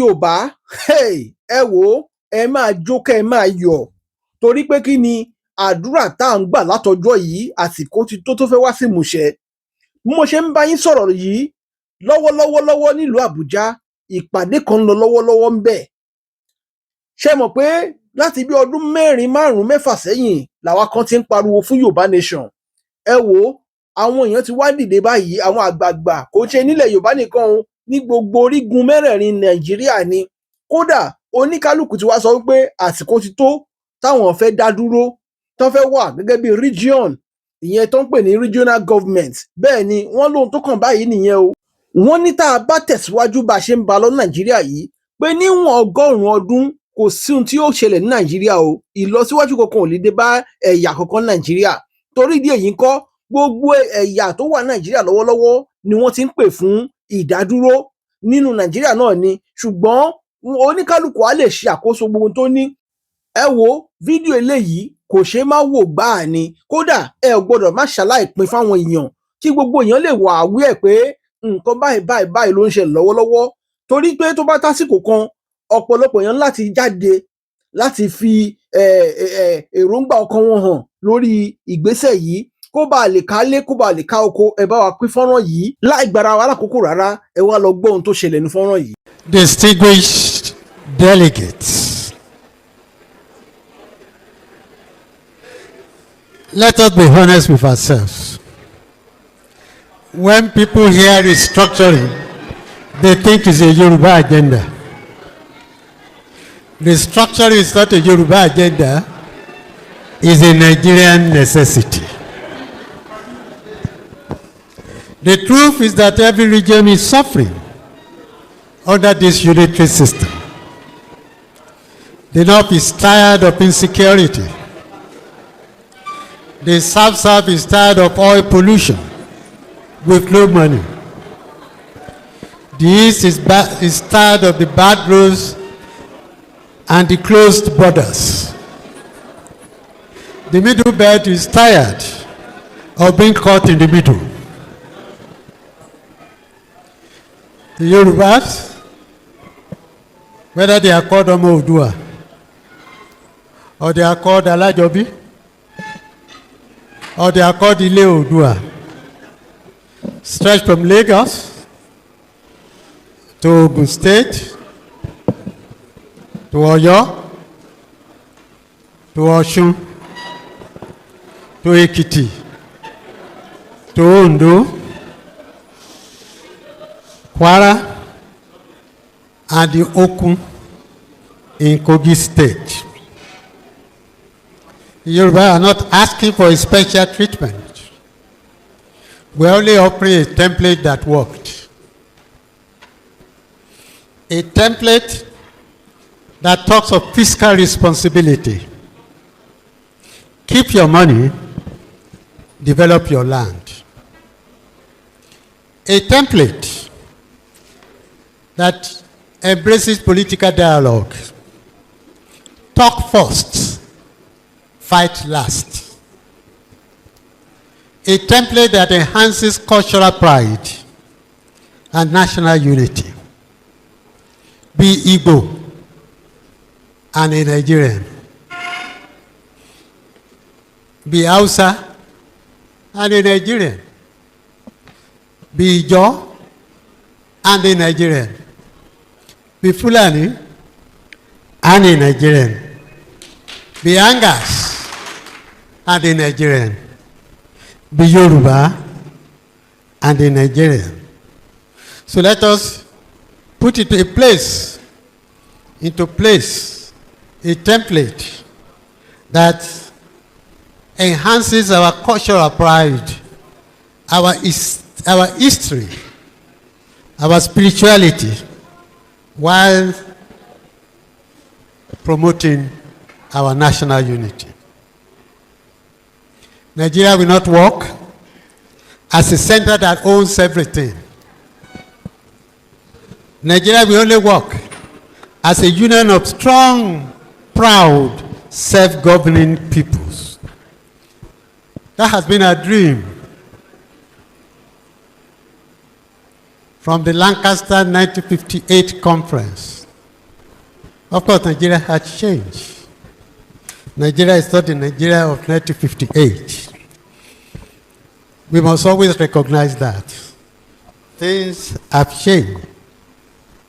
Yorùbá ẹ wò ó, ẹ máa jó kẹ́ ẹ máa yọ̀ torí pé kí ni àdúrà tá à ń gbà látọjọ́ yìí àsìkò ti tó fẹ́ wá sí ìmúṣẹ. Bí mo ṣe ń bá yín sọ̀rọ̀ yìí lọ́wọ́lọ́wọ́ nílùú Àbújá, ìpàdé kan ń lọ lọ́wọ́lọ́wọ́ ń bẹ̀. Ṣé mọ̀ pé láti bí ọdún 4, 5, 6 sẹ́yìn làwa kan ti ń pariwo fún Yorùbá nation. Ẹ wò ó, àwọn èèyàn ti wá dìde báyìí, àwọn àgbààgbà kò ṣe nílẹ̀ Yorùbá nìkan o, ní gbogbo orígun mẹ́rẹ̀ẹ̀rin Nàìjíríà ni. Kódà oníkálùkù ti wá sọ wípé àsìkò ti tó táwọn fẹ́ dá dúró, tó fẹ́ wà gẹ́gẹ́ bí region, ìyẹn tó ń pè ní regional government. Bẹ́ẹ̀ ni wọ́n lóhun tó kàn báyìí nìyẹn o. Wọ́n ní tá a bá tẹ̀síwájú bá a ṣe ń ba lọ Nàìjíríà yìí, pé níwọ̀n 100 ọdún kò sí ohun tí yóò ṣẹlẹ̀ ní Nàìjíríà o, ìlọsíwájú kankan ò lè dé bá ẹ̀yà kankan Nàìjíríà. Torí ìdí èyí ńkọ́, gbogbo ẹ̀yà tó wà Nàìjíríà lọ́wọ́lọ́wọ́ ni wọ́n ti ń pè fún ìdádúró nínú Nàìjíríà náà ni, ṣùgbọ́n oníkálùkù á lè ṣe àkóso gbogbo tó ní. Ẹ wo fídíò eléyìí kò ṣeé má wò gbáà ni, kódà ẹ ò gbọdọ̀ má ṣaláì pín fáwọn èèyàn kí gbogbo èèyàn lè wà àwí ẹ̀ pé nǹkan báyìí ló ń ṣẹlẹ̀ lọ́wọ́lọ́wọ́. Torí pé tó bá tásìkò kan, ọ̀pọ̀lọpọ̀ èèyàn láti jáde láti fi èròǹgbà ọkàn wọn hàn lórí ìgbésẹ̀ yìí kó bá lè kálé kó bá lè ká oko. Ẹ bá wa pín fọ́nrán yìí láì gbára wa lákòókò rárá, ẹ wá lọ gbọ́ ohun tó ṣẹlẹ̀ ní fọ́nrán yìí. Distinguished delegates, let us be honest with ourselves. When people hear restructuring, they think it's a Yoruba agenda. Restructuring is not a Yoruba agenda, it's a Nigerian necessity. The truth is that every region is suffering under this unitary system. The North is tired of insecurity. The South is tired of oil pollution with no money. The East is tired of the bad roads and the closed borders. The Middle Belt is tired of being caught in the middle. The Yorubas, whether they are called Omo Odua or they are called Alajobi or they are called Ile Odua, stretch from Lagos to Ogun State, to Oyo, to Osun, to Ekiti, to Ondo, Kwara, and the Okun in Kogi State. The Yoruba are not asking for a special treatment. We are only offering a template that worked. A template that talks of fiscal responsibility. Keep your money, develop your land. A template that embraces political dialogue. Talk first, fight last. A template that enhances cultural pride and national unity. Be Igbo and a Nigerian. Be Hausa and a Nigerian. Be Ijo and a Nigerian. Be Fulani and a Nigerian. Be Angas and a Nigerian. Be Yoruba and a Nigerian. So let us put it into place, a template that enhances our cultural pride, our history, our spirituality, while promoting our national unity. Nigeria will not work as a center that owns everything. Nigeria will only work as a union of strong, proud, self-governing peoples. That has been our dream from the Lancaster 1958 conference Of course, Nigeria has changed. Nigeria is not the Nigeria of 1958. We must always recognize that. Things have changed,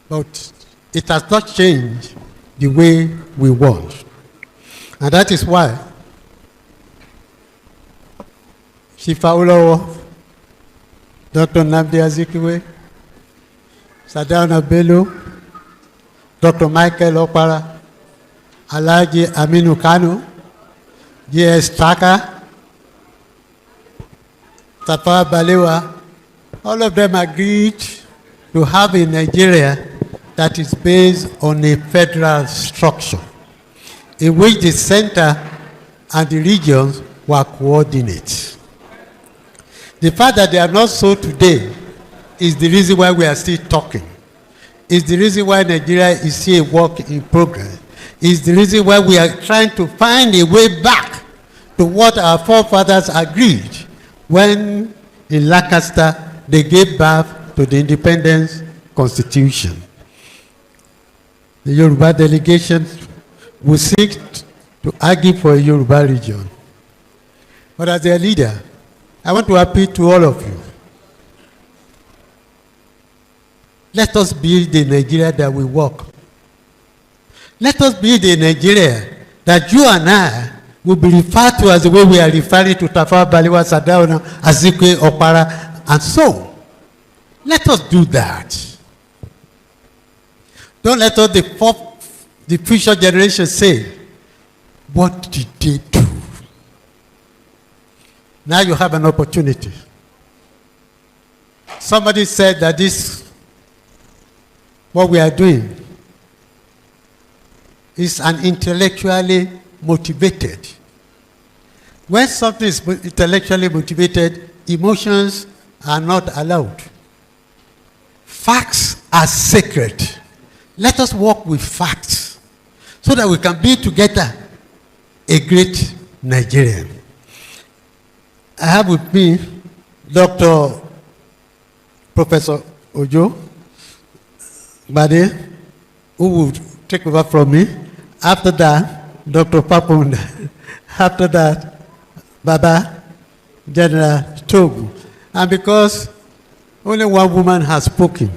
but it has not changed the way we want. And that is why Shifa Olowo, Dr. Nnamdi Azikiwe, Sardauna Bello, Dr. Michael Okpara, Alhaji Aminu Kano, J.S. Taka, Tafawa Balewa, all of them agreed to have a Nigeria that is based on a federal structure, in which the center and the regions were coordinate. The fact that they are not so today is the reason why we are still talking. Is the reason why Nigeria is still a work in progress. Is the reason why we are trying to find a way back to what our forefathers agreed when in Lancaster they gave birth to the independence constitution. The Yoruba delegation will seek to argue for a Yoruba region. But as their leader, I want to appeal to all of you. Let us build the Nigeria that we work. Let us build a Nigeria that you and I will be referred to as the way we are referring to Tafawa Balewa, Sardauna, Azikiwe, Okpara, and so on. Let us do that. Don't let all the future generation say, what did they do? Now you have an opportunity. Somebody said that what we are doing is an intellectually motivated. When something is intellectually motivated, emotions are not allowed. Facts are sacred. Let us work with facts so that we can be together a great Nigerian. I have with me Dr. Professor Ojo GBEDE, who will take over from me. After that, Dr. Papunda. After that, Baba General Togu. And because only one woman has spoken,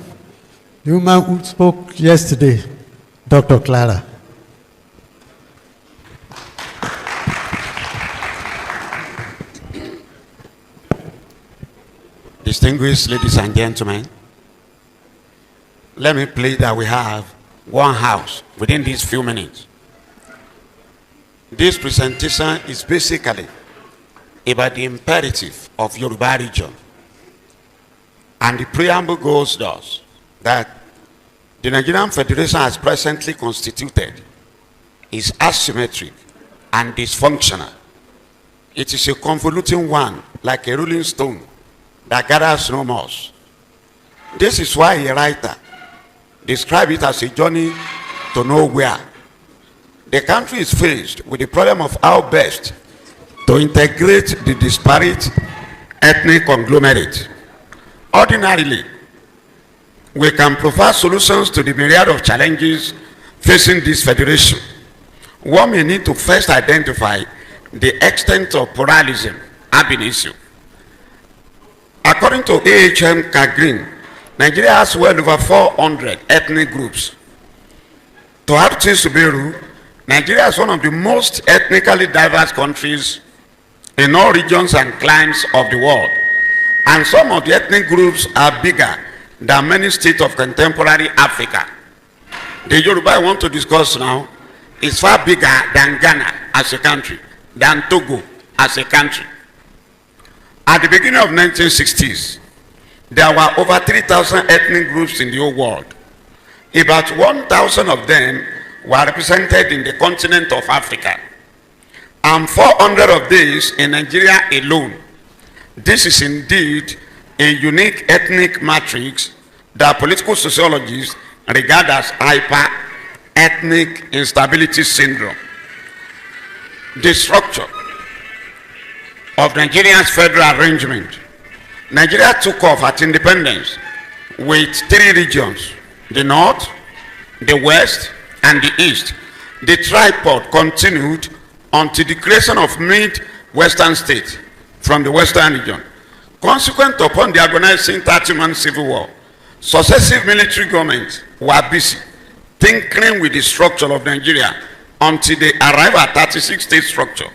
the woman who spoke yesterday, Dr. Clara. Distinguished ladies and gentlemen, let me plead that we have one house within these few minutes. This presentation is basically about the imperative of Yoruba region. And the preamble goes thus, that the Nigerian Federation as presently constituted is asymmetric and dysfunctional. It is a convoluting one, like a rolling stone that gathers no moss. This is why a writer described it as a journey to nowhere. The country is faced with the problem of how best to integrate the disparate ethnic conglomerate. Ordinarily, we can provide solutions to the myriad of challenges facing this federation. One may need to first identify the extent of pluralism ab initio. According to AHM Kagrin, Nigeria has well over 400 ethnic groups. To add things to Beru, Nigeria is one of the most ethnically diverse countries in all regions and climes of the world. And some of the ethnic groups are bigger than many states of contemporary Africa. The Yoruba I want to discuss now is far bigger than Ghana as a country, than Togo as a country. At the beginning of 1960s, there were over 3,000 ethnic groups in the whole world. About 1,000 of them were represented in the continent of Africa, and 400 of these in Nigeria alone. This is indeed a unique ethnic matrix that political sociologists regard as hyper-ethnic instability syndrome. The structure of Nigeria's federal arrangement. Nigeria took off at independence with 3 regions: the North, the West, and the East. The tripod continued until the creation of mid-western states from the western region. Consequent upon the agonizing 30-month civil war, successive military governments were busy tinkering with the structure of Nigeria until they arrived at 36-state structure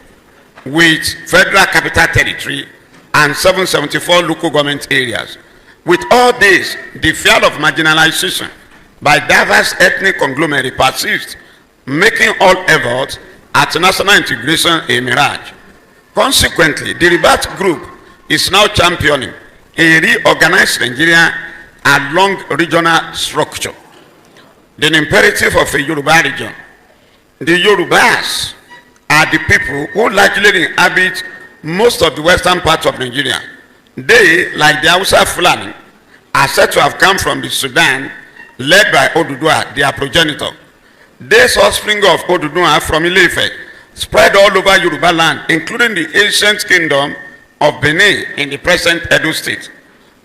with federal capital territory and 774 local government areas. With all this, the fear of marginalization by diverse ethnic conglomerate persists, making all efforts at national integration a mirage. Consequently, the Rebirth Group is now championing a reorganized Nigeria along regional structure. The imperative of a Yoruba region. The Yorubas are the people who largely inhabit most of the western parts of Nigeria. They, like the Hausa Fulani, are said to have come from the Sudan, led by Oduduwa, their progenitor. This offspring of Oduduwa from Ile-Ife spread all over Yoruba land, including the ancient kingdom of Benin in the present Edo state.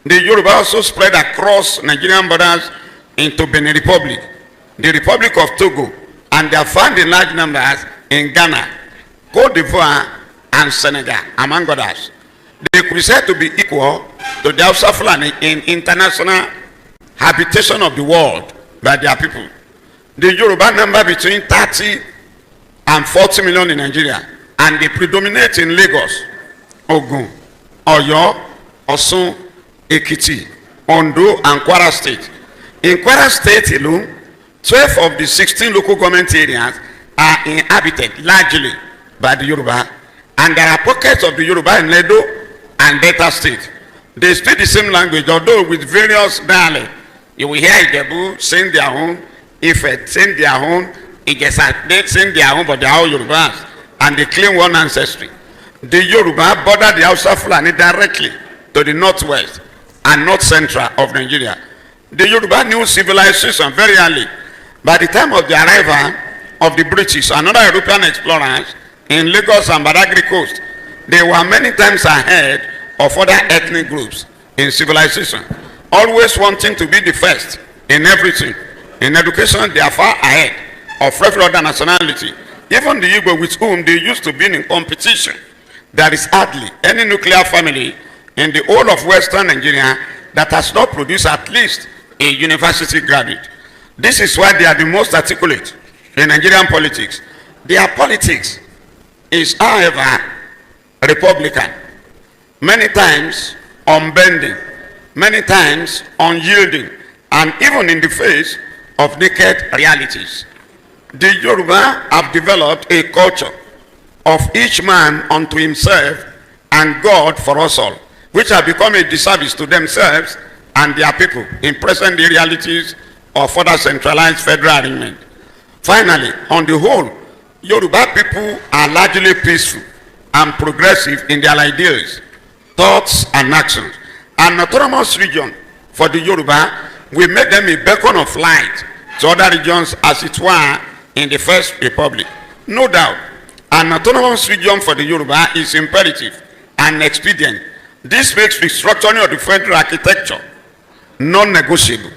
The Yoruba also spread across Nigerian borders into Benin Republic, the Republic of Togo, and they are found in large numbers in Ghana, Cote d'Ivoire, and Senegal, among others. They could be said to be equal to the Hausa Fulani in international habitation of the world by their people. The Yoruba number between 30 and 40 million in Nigeria, and they predominate in Lagos, Ogun, Oyo, Osun, Ekiti, Ondo, and Kwara State. In Kwara State alone, 12 of the 16 local government areas are inhabited largely by the Yoruba, and there are pockets of the Yoruba in Edo and Delta State. They speak the same language, although with various dialects. You will hear Ijebu saying their own, Ife saying their own, Ijesa they saying their own, but they are all Yorubas, and they claim one ancestry. The Yoruba border the Hausa Fulani directly to the northwest and north central of Nigeria. The Yoruba knew civilization very early. By the time of the arrival of the British and other European explorers in Lagos and Badagry coast, they were many times ahead of other ethnic groups in civilization, always wanting to be the first in everything. In education, they are far ahead of every other nationality. Even the Igbo, with whom they used to be in competition, there is hardly any nuclear family in the whole of Western Nigeria that has not produced at least a university graduate. This is why they are the most articulate in Nigerian politics. Their politics is, however, Republican, many times unbending, many times unyielding, and even in the face of naked realities. The Yoruba have developed a culture of each man unto himself and God for us all, which have become a disservice to themselves and their people in present day realities of further centralized federal arrangement. Finally, on the whole, Yoruba people are largely peaceful and progressive in their ideas, thoughts, and actions. An autonomous region for the Yoruba will make them a beacon of light to other regions, as it were in the First Republic. No doubt, an autonomous region for the Yoruba is imperative and expedient. This makes restructuring of the federal architecture non-negotiable.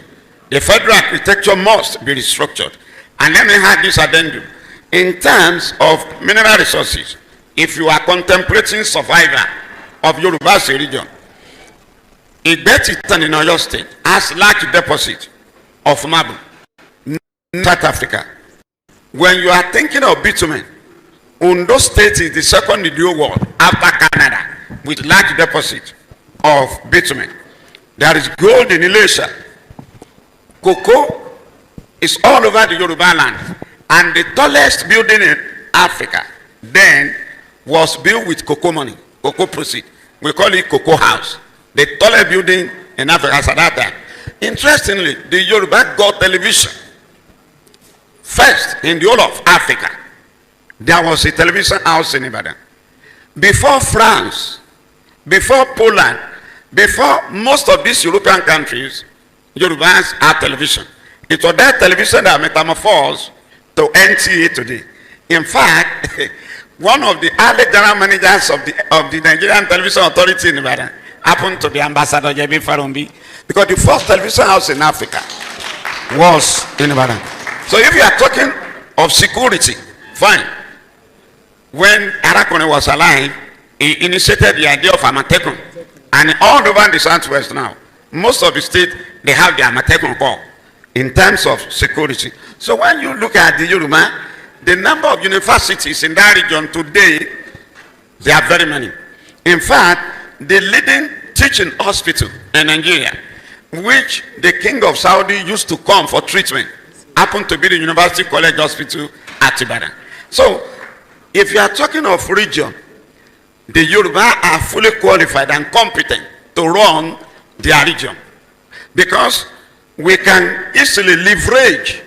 The federal architecture must be restructured. And let me add this addendum. In terms of mineral resources, if you are contemplating survival of Yoruba region, GBEDE-GBEYO in Oyo State has large deposit of marble in South Africa. When you are thinking of bitumen, Ondo State is the second in the whole world after Canada with large deposit of bitumen. There is gold in Elisha. Cocoa is all over the Yoruba land, and the tallest building in Africa then was built with cocoa money, cocoa proceed. We call it Cocoa House, the tallest building in Africa at that time. Interestingly, the Yoruba got television first in the whole of Africa. There was a television house in Ibadan. Before France, before Poland, before most of these European countries, Yorubas had television. It was that television that metamorphosed to NTA today. In fact, one of the early general managers of the Nigerian Television Authority in Ibadan happened to be Ambassador Jebi Farumbi, because the first television house in Africa was in Ibadan. So if you are talking of security, fine. When Arakone was alive, he initiated the idea of Amatekun. And all over the Southwest now, most of the states, they have the Amatekun Corps in terms of security. So when you look at the Yoruba, the number of universities in that region today, they are very many. In fact, the leading teaching hospital in Nigeria, which the king of Saudi used to come for treatment, happened to be the University College Hospital at Ibadan. So, if you are talking of region, the Yoruba are fully qualified and competent to run their region, because we can easily leverage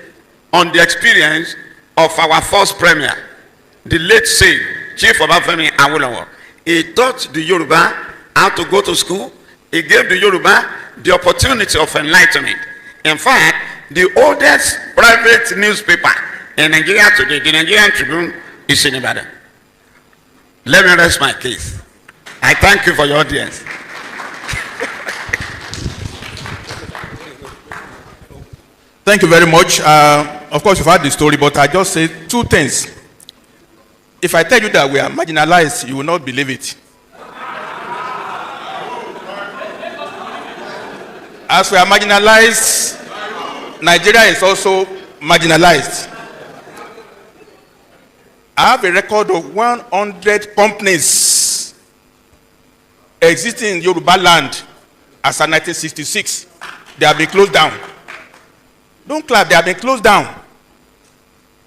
on the experience of our first premier, the late said Chief Obafemi Awolowo. He taught the Yoruba how to go to school. He gave the Yoruba the opportunity of enlightenment. In fact, the oldest private newspaper in Nigeria today, the Nigerian Tribune, is in Ibadan. Let me rest my case. I thank you for your audience. Thank you very much. Of course, you've heard the story, but I just say two things. If I tell you that we are marginalized, you will not believe it. As we are marginalized, Nigeria is also marginalized. I have a record of 100 companies existing in Yoruba land as of 1966. They have been closed down. Don't clap, they have been closed down.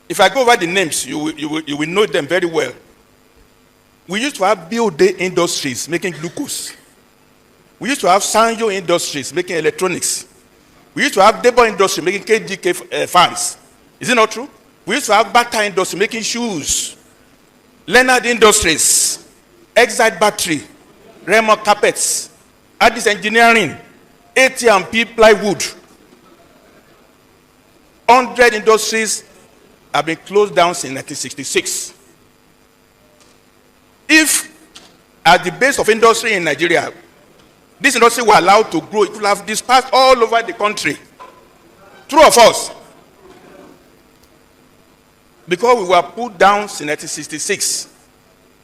If I go over the names, you will know them very well. We used to have BOD Industries making glucose. We used to have Sanyo Industries making electronics. We used to have Debo Industry making KGK fans. Is it not true? We used to have Bata Industry making shoes. Leonard Industries, Exide Battery, Remo Carpets, Addis Engineering, AT&P Plywood. 100 industries have been closed down since 1966. If at the base of industry in Nigeria, this industry were allowed to grow, it would have dispersed all over the country. True or false? Because we were put down since 1966,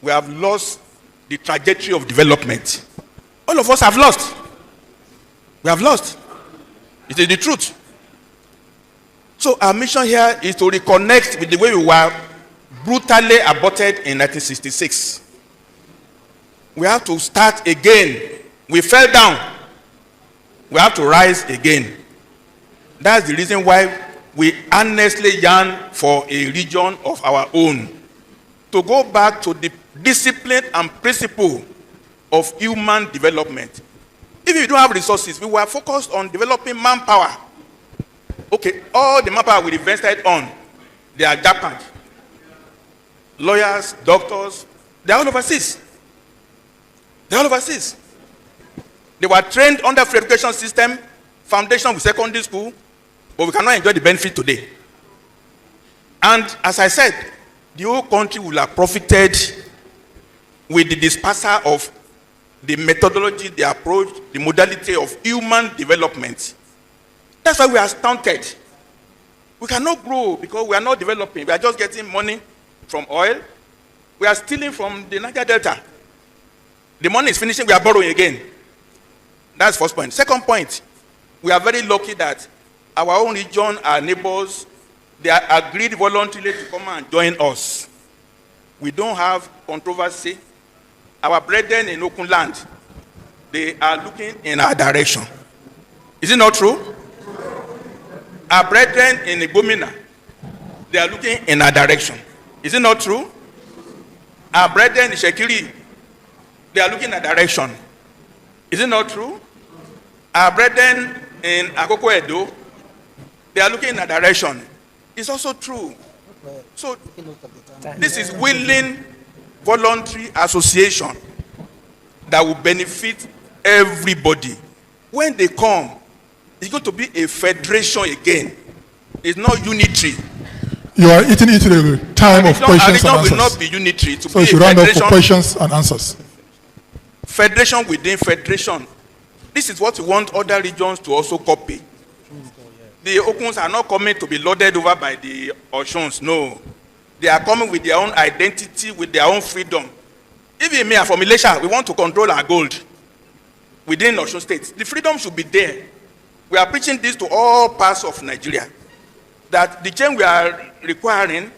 we have lost the trajectory of development. All of us have lost. We have lost. It is the truth. So our mission here is to reconnect with the way we were brutally aborted in 1966. We have to start again. We fell down. We have to rise again. That's the reason why we earnestly yearn for a region of our own. To go back to the discipline and principle of human development. If you don't have resources, we were focused on developing manpower. Okay, all the manpower we invested on, they are Japan. Lawyers, doctors, they are all overseas. They are all overseas. They were trained under free education system, foundation with secondary school, but we cannot enjoy the benefit today. And as I said, the whole country will have profited with the dispersal of the methodology, the approach, the modality of human development. That's why we are stunted. We cannot grow because we are not developing. We are just getting money from oil. We are stealing from the Niger Delta. The money is finishing, we are borrowing again. That's first point. Second point, we are very lucky that our own region, our neighbors, they are agreed voluntarily to come and join us. We don't have controversy. Our brethren in Okun land, they are looking in our direction. Is it not true? Our brethren in Igomina, they are looking in our direction. Is it not true? Our brethren in Shekiri, they are looking at direction. Is it not true? Our brethren in Akoko Edo, they are looking in a direction. It's also true. So this is willing, voluntary association that will benefit everybody. When they come, it's going to be a federation again. It's not unitary. You are eating into the time of questions and answers. Will not be unitary. To so be you should round up for questions and answers. Federation within federation. This is what we want other regions to also copy. The Okuns are not coming to be loaded over by the Oshuns, no. They are coming with their own identity, with their own freedom. Even me, from Malaysia, we want to control our gold within Osun State. The freedom should be there. We are preaching this to all parts of Nigeria, that the change we are requiring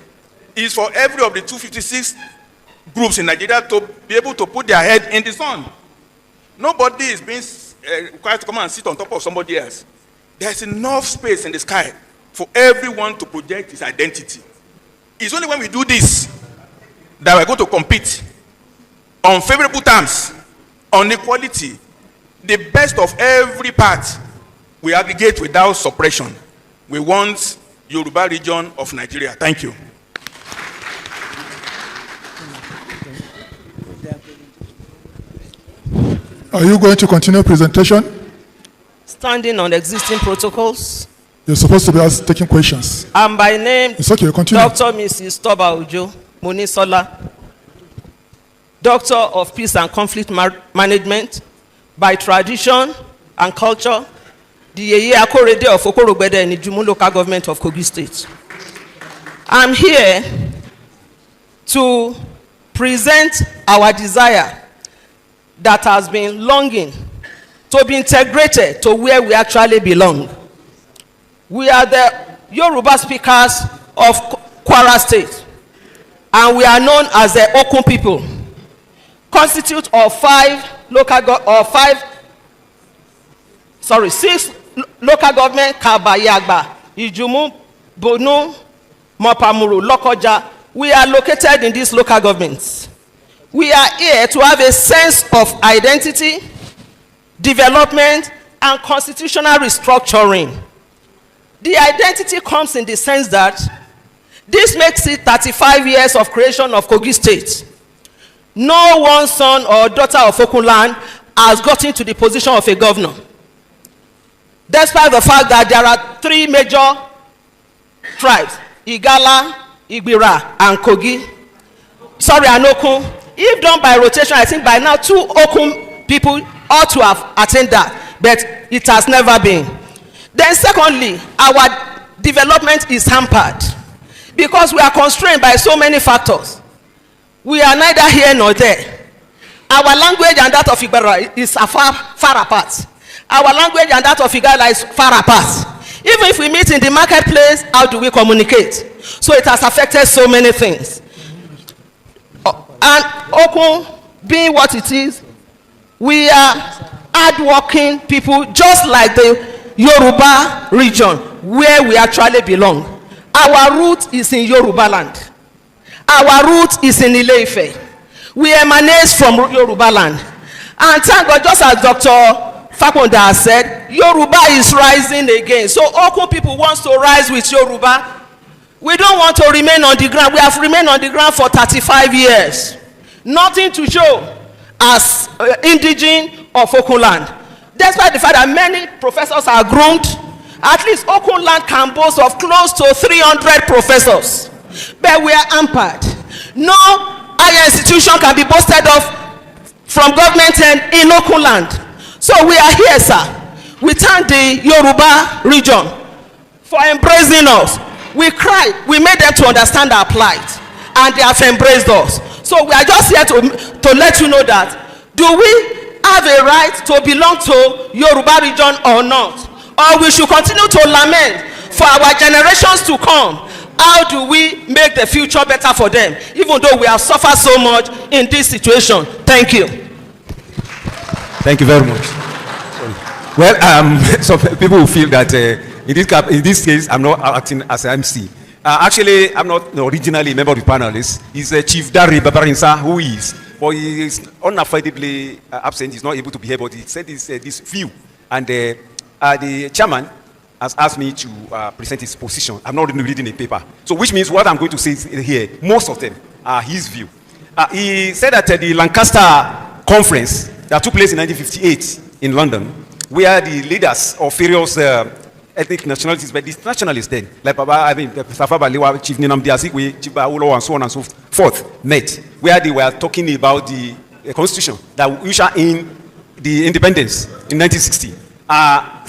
is for every of the 256 groups in Nigeria to be able to put their head in the sun. Nobody is being required to come and sit on top of somebody else. There's enough space in the sky for everyone to project his identity. It's only when we do this that we're going to compete on favorable terms, on equality. The best of every part we aggregate without suppression. We want Yoruba region of Nigeria. Thank you. Are you going to continue presentation? Standing on existing protocols. You're supposed to be taking questions. I'm by name It's okay, continue. Dr. Mrs. Toba Ojo Munisola, Doctor of Peace and Conflict Management, by tradition and culture, the Yeye Akorede of Okorogbede in Ijumu local government of Kogi State. I'm here to present our desire that has been longing to be integrated to where we actually belong. We are the Yoruba speakers of Kwara State, and we are known as the Okun people, constitute of 6 local government: Kaba, Yagba, Ijumu, Bonu, Mopamuru, Lokoja. We are located in these local governments. We are here to have a sense of identity, development, and constitutional restructuring. The identity comes in the sense that this makes it 35 years of creation of Kogi State. No one son or daughter of Okunland has gotten to the position of a governor, despite the fact that there are 3 major tribes: Igala, Igbira, and Kogi. Sorry, and Okun. If done by rotation, I think by now 2 Okun people ought to have attained that, but it has never been. Then secondly, our development is hampered because we are constrained by so many factors. We are neither here nor there. Our language and that of Igbira is far apart. Our language and that of Igala is far apart. Even if we meet in the marketplace, how do we communicate? So it has affected so many things. And Okun being what it is, we are hardworking people, just like the Yoruba region where we actually belong. Our root is in Yoruba land. Our root is in Ile-Ife. We emanate from Yoruba land. And thank God, just as Dr. Fakonda has said, Yoruba is rising again. So Okun people want to rise with Yoruba. We don't want to remain on the ground. We have remained on the ground for 35 years. Nothing to show as indigene of Okunland. Despite the fact that many professors are groomed, at least Okunland can boast of close to 300 professors. But we are hampered. No higher institution can be boasted of from government and in Okunland. So we are here, sir. We thank the Yoruba region for embracing us. We cried, we made them to understand our plight, and they have embraced us. So we are just here to let you know that, do we have a right to belong to Yoruba region or not? Or we should continue to lament for our generations to come? How do we make the future better for them, even though we have suffered so much in this situation? Thank you. Thank you very much. Sorry. Well, some people will feel that in this case, I'm not acting as an MC. Actually, I'm not originally a member of the panelists. He's Chief Dari Babarinsa, who is, but he is unavoidably absent. He's not able to be here, but he said this view. And the chairman has asked me to present his position. I'm not reading a paper. So which means what I'm going to say here, most of them are his view. He said that the Lancaster conference that took place in 1958 in London, where the leaders of various ethnic nationalities, but these nationalists then, like Safa Balewa, Chief Nnamdi Azikiwe, Chief Awolowo, and so on and so forth, met, where they were talking about the constitution that ushered in the independence in 1960.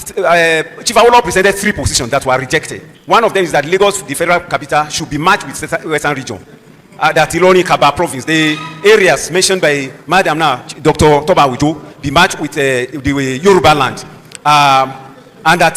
Chief Awolowo presented 3 positions that were rejected. One of them is that Lagos, the federal capital, should be merged with Western region. That Iloni Kaba province, the areas mentioned by Madam now, Dr. Toba Wijo, be merged with the Yoruba land. And that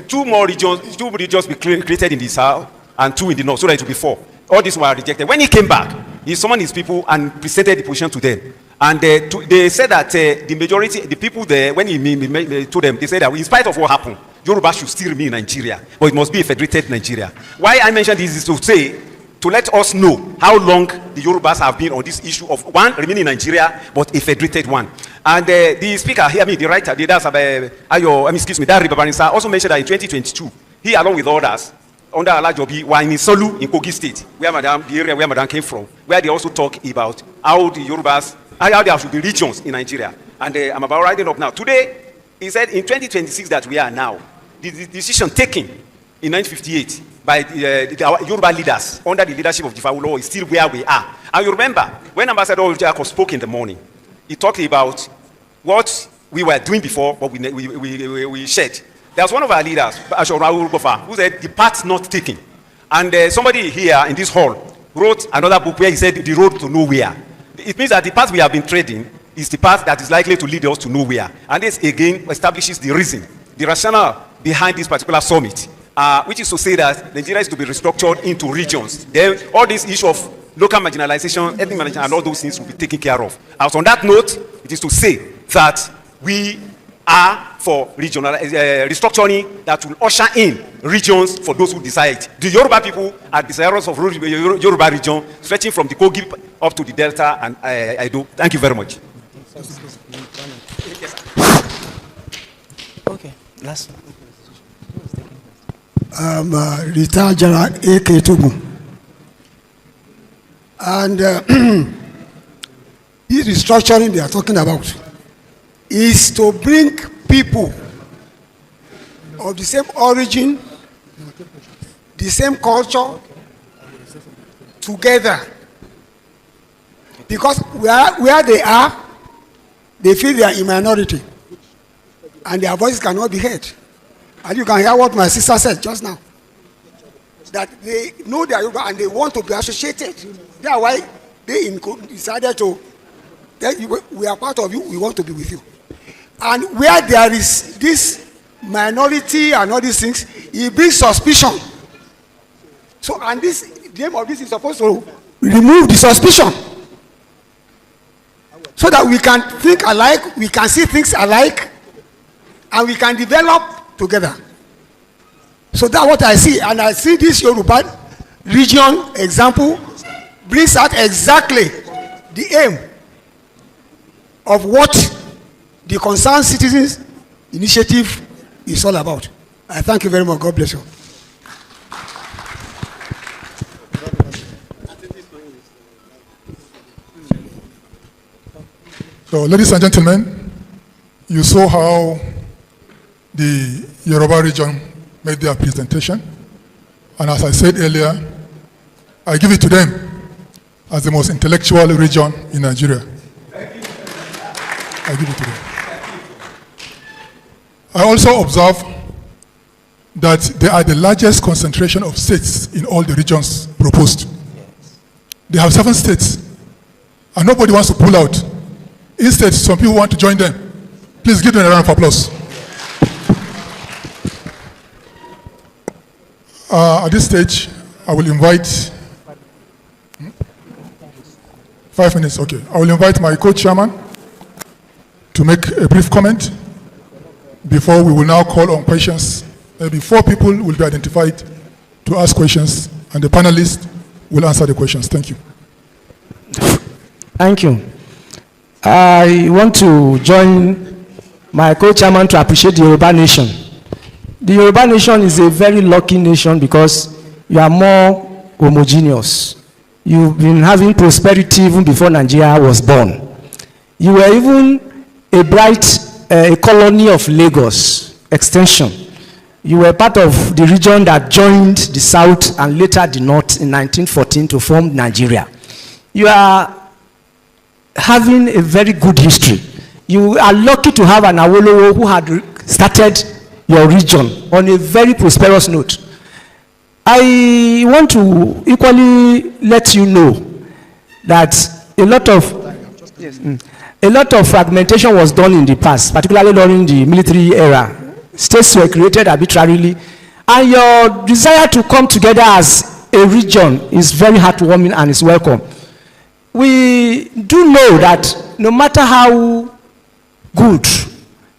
2 regions be created in the south and 2 in the north, so that it will be 4. All these were rejected. When he came back, he summoned his people and presented the position to them. And they said that the majority, the people there, when he told them, they said that in spite of what happened, Yoruba should still remain in Nigeria, but it must be a federated Nigeria. Why I mentioned this is to say, to let us know how long the Yorubas have been on this issue of one, remaining in Nigeria, but a federated one. And the speaker here, the writer, that Ribabarinsa also mentioned that in 2022, he along with others, under Alajobi, were in Isolu in Kogi State, where the area where Madam came from, where they also talk about how the Yorubas, how there should be regions in Nigeria. And I'm about writing up now. Today, he said in 2026 that we are now, the decision taken in 1958 by the Yoruba leaders under the leadership of Chief Awolowo is still where we are. And you remember, when Ambassador Ojako spoke in the morning, he talked about what we were doing before, but we shared. There was one of our leaders, who said, the path not taken. And somebody here in this hall wrote another book where he said, the road to nowhere. It means that the path we have been treading is the path that is likely to lead us to nowhere. And this again establishes the reason, the rationale behind this particular summit, which is to say that Nigeria is to be restructured into regions. Then all this issue of local marginalization, ethnic marginalization, and all those things will be taken care of. As on that note, it is to say that we are for regional restructuring that will usher in regions for those who decide. The Yoruba people are desirous of Yoruba region, stretching from the Kogi up to the Delta, and I do. Thank you very much. Okay, last one. Retired General A.K. Togo. And this restructuring they are talking about is to bring people of the same origin, the same culture together. Because where they are, they feel they are in minority and their voices cannot be heard. And you can hear what my sister said just now. That they know they are Yoruba and they want to be associated. That's why they decided to, we are part of you, we want to be with you. And where there is this minority and all these things, it brings suspicion. So, and this, the aim of this is supposed to remove the suspicion. So that we can think alike, we can see things alike, and we can develop together. So that's what I see. And I see this Yoruba region example brings out exactly the aim of what the Concerned Citizens Initiative is all about. I thank you very much. God bless you. So, ladies and gentlemen, you saw how the Yoruba region made their presentation. And as I said earlier, I give it to them as the most intellectual region in Nigeria. I give it to them. I also observe that they are the largest concentration of states in all the regions proposed. They have 7 states, and nobody wants to pull out. Instead, some people want to join them. Please give them a round of applause. At this stage, I will invite 5 minutes, okay. I will invite my co-chairman to make a brief comment before we will now call on questions. Maybe 4 people will be identified to ask questions, and the panelists will answer the questions. Thank you. Thank you. I want to join my co-chairman to appreciate the Yoruba nation. The Yoruba nation is a very lucky nation because you are more homogeneous. You've been having prosperity even before Nigeria was born. You were even a bright colony of Lagos extension. You were part of the region that joined the south and later the north in 1914 to form Nigeria. You are having a very good history. You are lucky to have an Awolowo who had started your region on a very prosperous note. I want to equally let you know that a lot of fragmentation was done in the past, particularly during the military era. States were created arbitrarily, and your desire to come together as a region is very heartwarming and is welcome. We do know that no matter how good,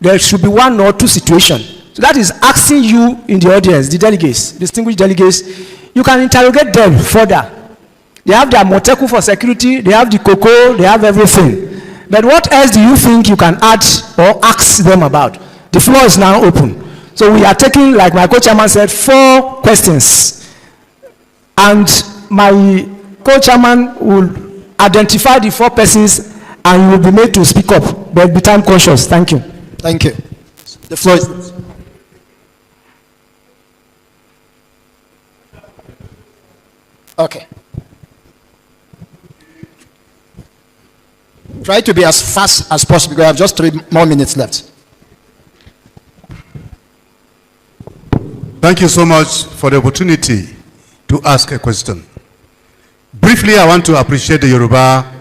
there should be one or two situations. So that is asking you in the audience, the delegates, distinguished delegates, you can interrogate them further. They have their Moteku for security, they have the cocoa, they have everything. But what else do you think you can add or ask them about? The floor is now open. So we are taking, like my co-chairman said, 4 questions. And my co-chairman will identify the 4 persons and you will be made to speak up. But be time conscious. Thank you. Thank you. The floor is... Okay. Try to be as fast as possible because I have just 3 more minutes left. Thank you so much for the opportunity to ask a question. Briefly, I want to appreciate the Yoruba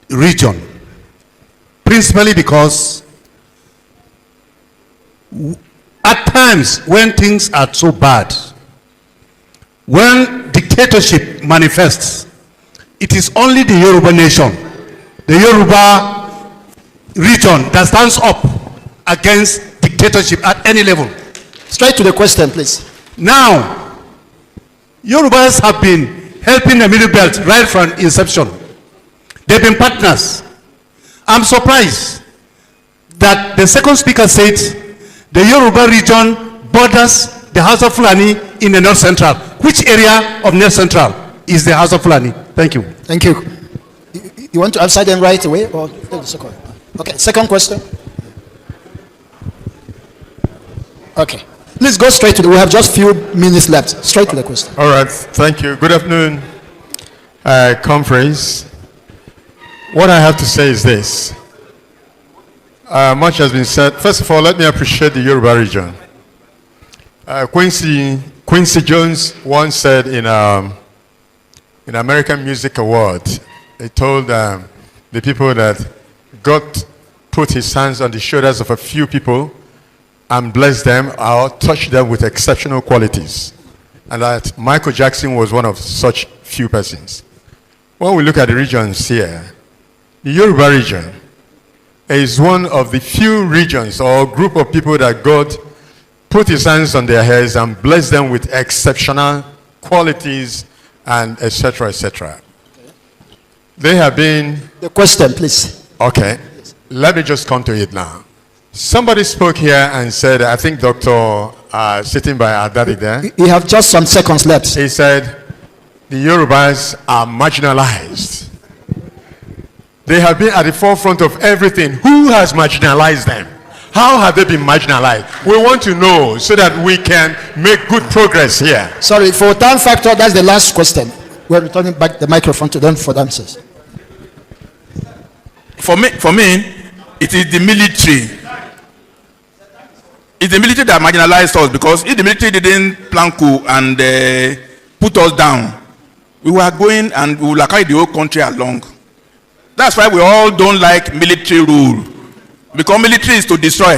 region, principally because at times when things are so bad, when dictatorship manifests, it is only the Yoruba nation, the Yoruba region that stands up against dictatorship at any level. Straight to the question, please. Now, Yorubas have been helping the Middle Belt right from inception. They've been partners. I'm surprised that the second speaker said the Yoruba region borders the House of Fulani in the North Central. Which area of North Central is the House of Fulani? Thank you. Thank you. You want to answer them right away? Or second? Okay, second question. Okay. Please go straight to the, we have just few minutes left. Straight to the question. All right, thank you. Good afternoon, conference. What I have to say is this. Much has been said. First of all, let me appreciate the Yoruba region. Quincy Jones once said in American Music Award, he told the people that God put his hands on the shoulders of a few people and bless them or touch them with exceptional qualities. And that Michael Jackson was one of such few persons. When we look at the regions here, the Yoruba region is one of the few regions or group of people that God put his hands on their heads and bless them with exceptional qualities and etc., etc. They have been... The question, please. Okay. Let me just come to it now. Somebody spoke here and said, I think Dr. Sitting by Adadi there. You have just some seconds left. He said, the Yorubas are marginalized. They have been at the forefront of everything. Who has marginalized them? How have they been marginalized? We want to know so that we can make good progress here. Sorry, for time factor, that's the last question. We're returning back the microphone to them for the answers. For me, it is the military. It's the military that marginalized us, because if the military didn't plan coup and put us down, we were going and we would carry the whole country along. That's why we all don't like military rule, because military is to destroy.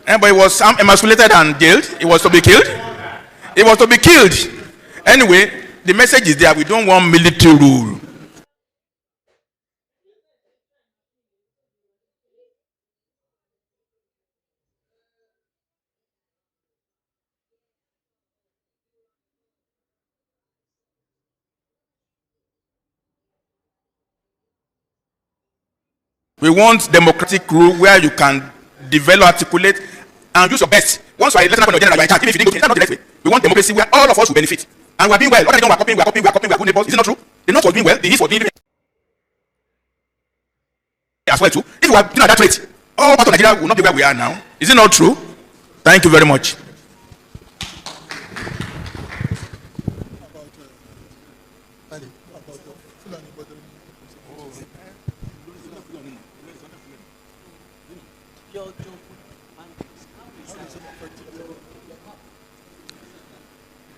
But it was emasculated and jailed. It was to be killed. It was to be killed. Anyway, the message is there. We don't want military rule. We want democratic rule where you can develop, articulate, and use your best. Once you are a lieutenant colonel general, you are in charge. Even if you didn't go, that's not the right way. We want democracy where all of us will benefit. And we are doing well. What are they doing? We are copying, we are good neighbors. Is it not true? The North was doing well, the East was doing as well too. If we are doing at that rate, all part of Nigeria will not be where we are now. Is it not true? Thank you very much.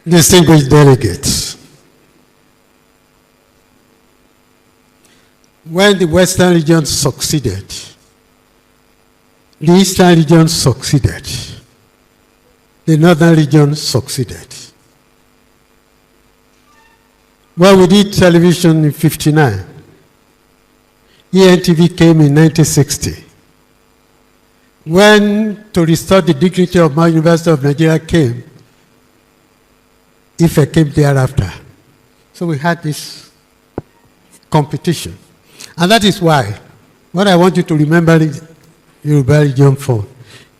distinguished delegates, when the Western region succeeded, the Eastern region succeeded, the Northern region succeeded. When we did television in 59, ENTV came in 1960. When to restore the dignity of my University of Nigeria came, IFE came thereafter. So we had this competition. And that is why what I want you to remember the Yoruba region for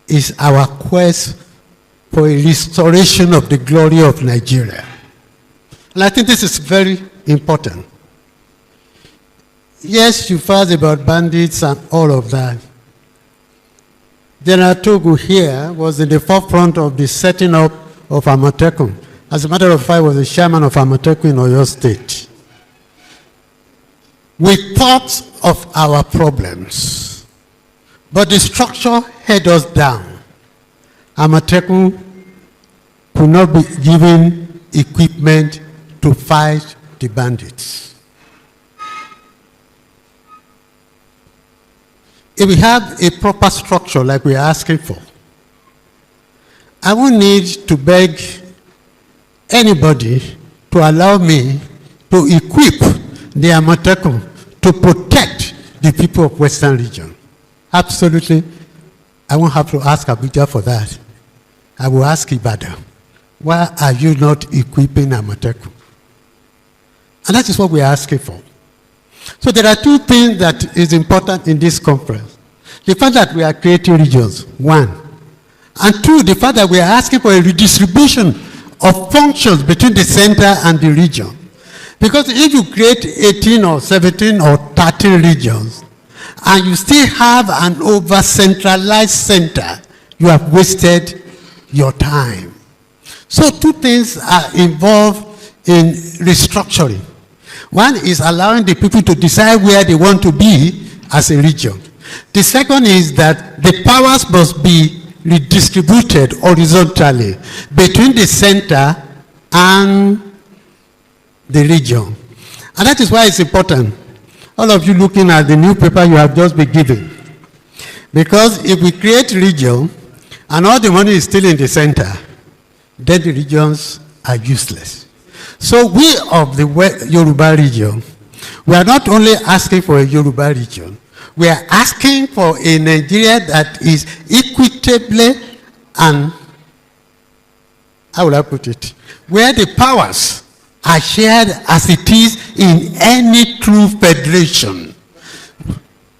is our quest for a restoration of the glory of Nigeria. And I think this is very important. Yes, you fuss about bandits and all of that. General Togo here was in the forefront of the setting up of Amotekun. As a matter of fact, was the chairman of Amotekun in Oyo State. We thought of our problems, but the structure held us down. Amotekun could not be given equipment to fight the bandits. If we have a proper structure like we are asking for, I won't need to beg anybody to allow me to equip the Amotekun to protect the people of Western region. Absolutely, I won't have to ask Abuja for that. I will ask Ibadan, why are you not equipping Amotekun? And that is what we are asking for. So there are two things that is important in this conference. The fact that we are creating regions, one. And two, the fact that we are asking for a redistribution of functions between the center and the region. Because if you create 18 or 17 or 13 regions, and you still have an over-centralized center, you have wasted your time. So two things are involved in restructuring. One is allowing the people to decide where they want to be as a region. The second is that the powers must be redistributed horizontally between the center and the region. And that is why it's important. All of you looking at the new paper you have just been given. Because if we create region and all the money is still in the center, then the regions are useless. So we of the Yoruba region, we are not only asking for a Yoruba region, we are asking for a Nigeria that is equitably and, how will I put it, where the powers are shared as it is in any true federation.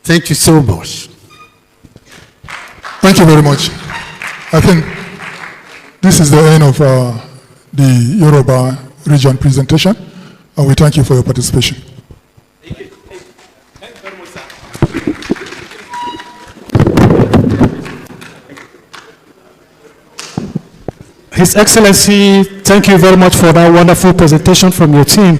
Thank you so much. Thank you very much. I think this is the end of the Yoruba region presentation, and we thank you for your participation. Thank you. Thank you very much, sir. His Excellency, thank you very much for that wonderful presentation from your team.